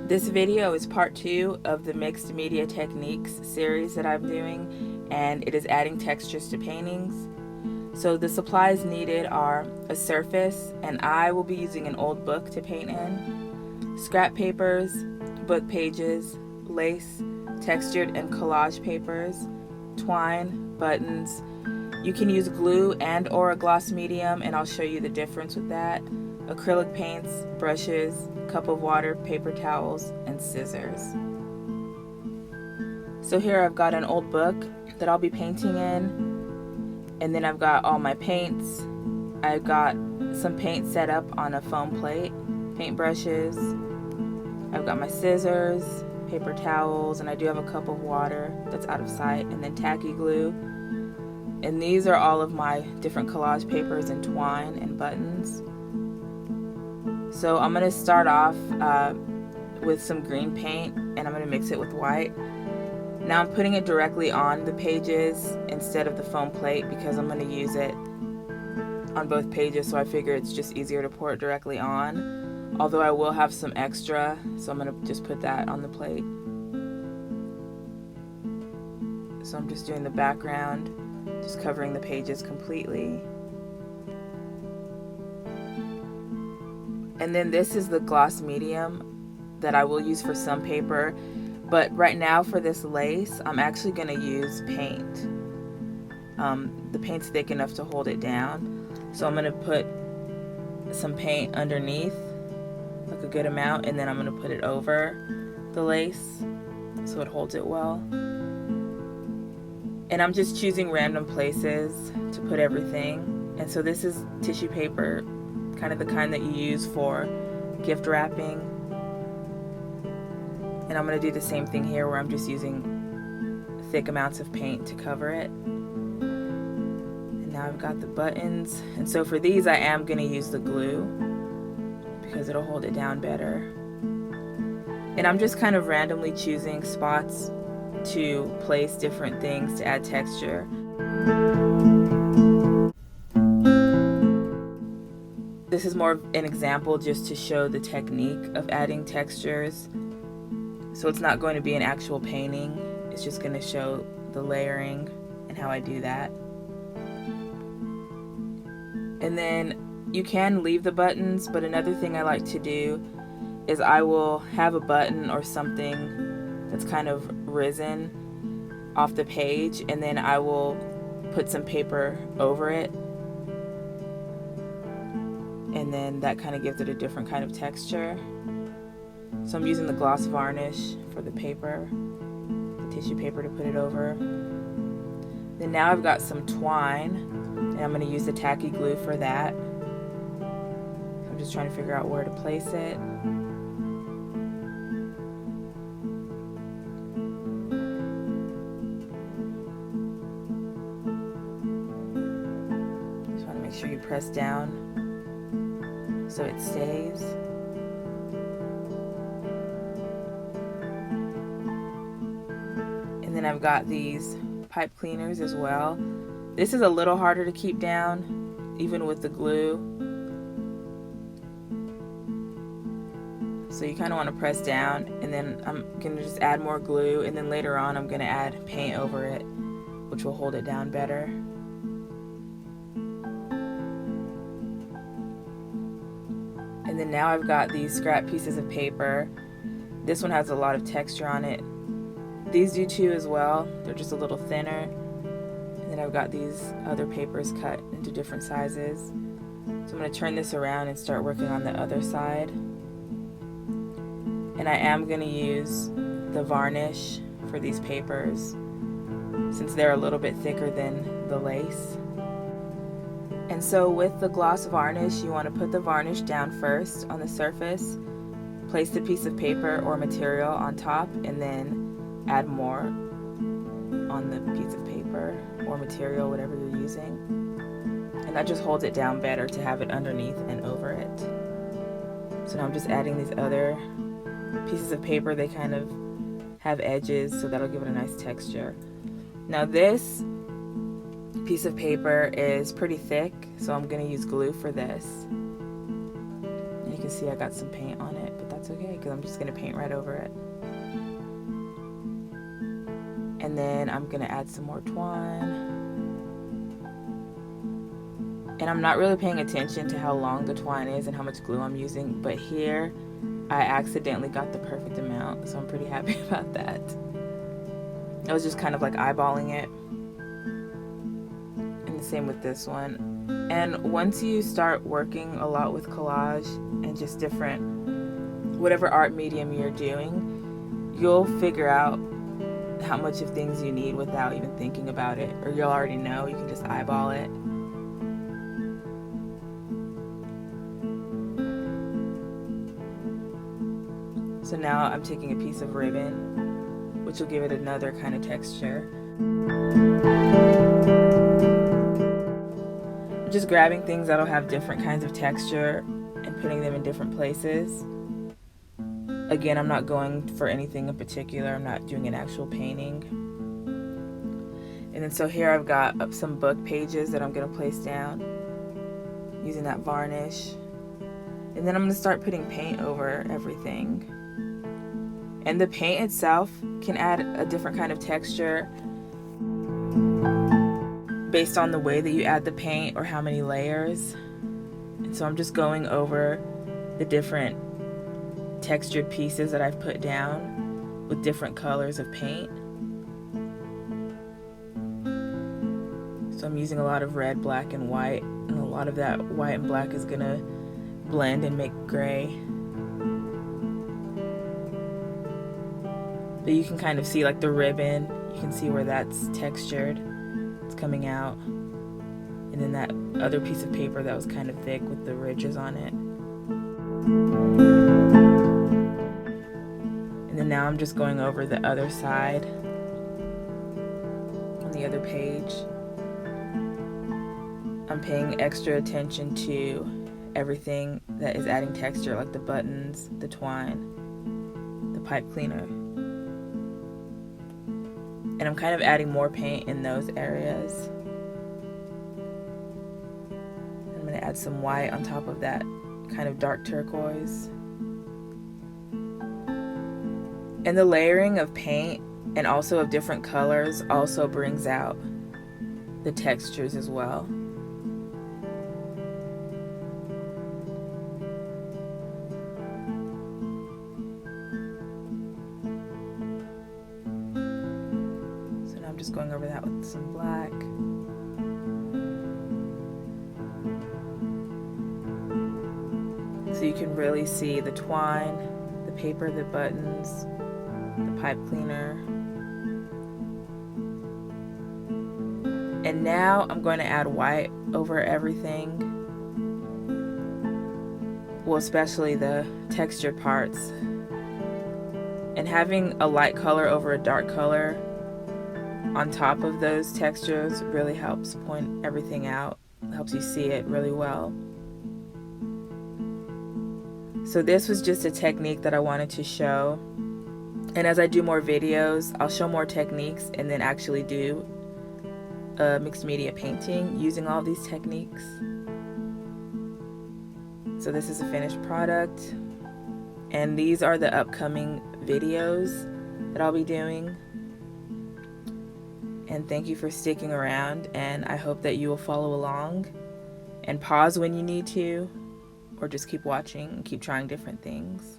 This video is part 2 of the Mixed Media Techniques series that I'm doing, and it is adding textures to paintings. So the supplies needed are a surface, and I will be using an old book to paint in, scrap papers, book pages, lace, textured and collage papers, twine, buttons. You can use glue and or a gloss medium, and I'll show you the difference with that, acrylic paints, brushes, cup of water, paper towels, and scissors. So here I've got an old book that I'll be painting in, and then I've got all my paints. I've got some paint set up on a foam plate, paint brushes. I've got my scissors, paper towels, and I do have a cup of water that's out of sight, and then tacky glue. And these are all of my different collage papers and twine and buttons. So I'm going to start off with some green paint, and I'm going to mix it with white. Now I'm putting it directly on the pages instead of the foam plate because I'm going to use it on both pages, so I figure it's just easier to pour it directly on. Although I will have some extra, so I'm going to just put that on the plate. So I'm just doing the background, just covering the pages completely. And then this is the gloss medium that I will use for some paper, but right now for this lace I'm actually going to use paint. The paint's thick enough to hold it down, so I'm going to put some paint underneath, like a good amount, and then I'm going to put it over the lace so it holds it well. And I'm just choosing random places to put everything. And so this is tissue paper, kind of the kind that you use for gift wrapping. And I'm going to do the same thing here where I'm just using thick amounts of paint to cover it. And now I've got the buttons. And so for these I am going to use the glue because it'll hold it down better. And I'm just kind of randomly choosing spots to place different things to add texture. This is more of an example just to show the technique of adding textures. So it's not going to be an actual painting, it's just going to show the layering and how I do that. And then you can leave the buttons, but another thing I like to do is I will have a button or something that's kind of risen off the page, and then I will put some paper over it, and then that kind of gives it a different kind of texture. So I'm using the gloss varnish for the paper, the tissue paper to put it over. Then now I've got some twine, and I'm going to use the tacky glue for that. I'm just trying to figure out where to place it. Just want to make sure you press down so it stays. And then I've got these pipe cleaners as well. This is a little harder to keep down, even with the glue. So you kind of want to press down, and then I'm going to just add more glue, and then later on I'm going to add paint over it, which will hold it down better. And then now I've got these scrap pieces of paper. This one has a lot of texture on it. These do too as well. They're just a little thinner. And then I've got these other papers cut into different sizes. So I'm going to turn this around and start working on the other side. And I am going to use the varnish for these papers since they're a little bit thicker than the lace. And so with the gloss varnish, you want to put the varnish down first on the surface, place the piece of paper or material on top, and then add more on the piece of paper or material, whatever you're using. And that just holds it down better to have it underneath and over it. So now I'm just adding these other pieces of paper. They kind of have edges, so that'll give it a nice texture. Now this piece of paper is pretty thick, so I'm going to use glue for this. And you can see I got some paint on it, but that's that's okay, because I'm just going to paint right over it. And then I'm going to add some more twine. And I'm not really paying attention to how long the twine is and how much glue I'm using, but here I accidentally got the perfect amount, so I'm pretty happy about that. I was just kind of like eyeballing it. And the same with this one. And once you start working a lot with collage and just different, whatever art medium you're doing, you'll figure out how much of things you need without even thinking about it, or you'll already know. You can just eyeball it. So now I'm taking a piece of ribbon, which will give it another kind of texture. I'm just grabbing things that'll have different kinds of texture and putting them in different places. Again, I'm not going for anything in particular. I'm not doing an actual painting. And then so here I've got some book pages that I'm going to place down using that varnish. And then I'm going to start putting paint over everything. And the paint itself can add a different kind of texture based on the way that you add the paint or how many layers. And so I'm just going over the different textured pieces that I've put down with different colors of paint. So I'm using a lot of red, black, and white, and a lot of that white and black is gonna blend and make gray. But you can kind of see like the ribbon, you can see where that's textured, it's coming out. And then that other piece of paper that was kind of thick with the ridges on it. And then now I'm just going over the other side on the other page. I'm paying extra attention to everything that is adding texture, like the buttons, the twine, the pipe cleaner. And I'm kind of adding more paint in those areas. I'm going to add some white on top of that kind of dark turquoise. And the layering of paint and also of different colors also brings out the textures as well. So now I'm just going over that with some black. So you can really see the twine, the paper, the buttons, the pipe cleaner. And now I'm going to add white over everything. Well, especially the textured parts. And having a light color over a dark color on top of those textures really helps point everything out. It helps you see it really well. So this was just a technique that I wanted to show. And as I do more videos, I'll show more techniques and then actually do a mixed media painting using all these techniques. So this is a finished product. And these are the upcoming videos that I'll be doing. And thank you for sticking around, and I hope that you will follow along and pause when you need to, or just keep watching and keep trying different things.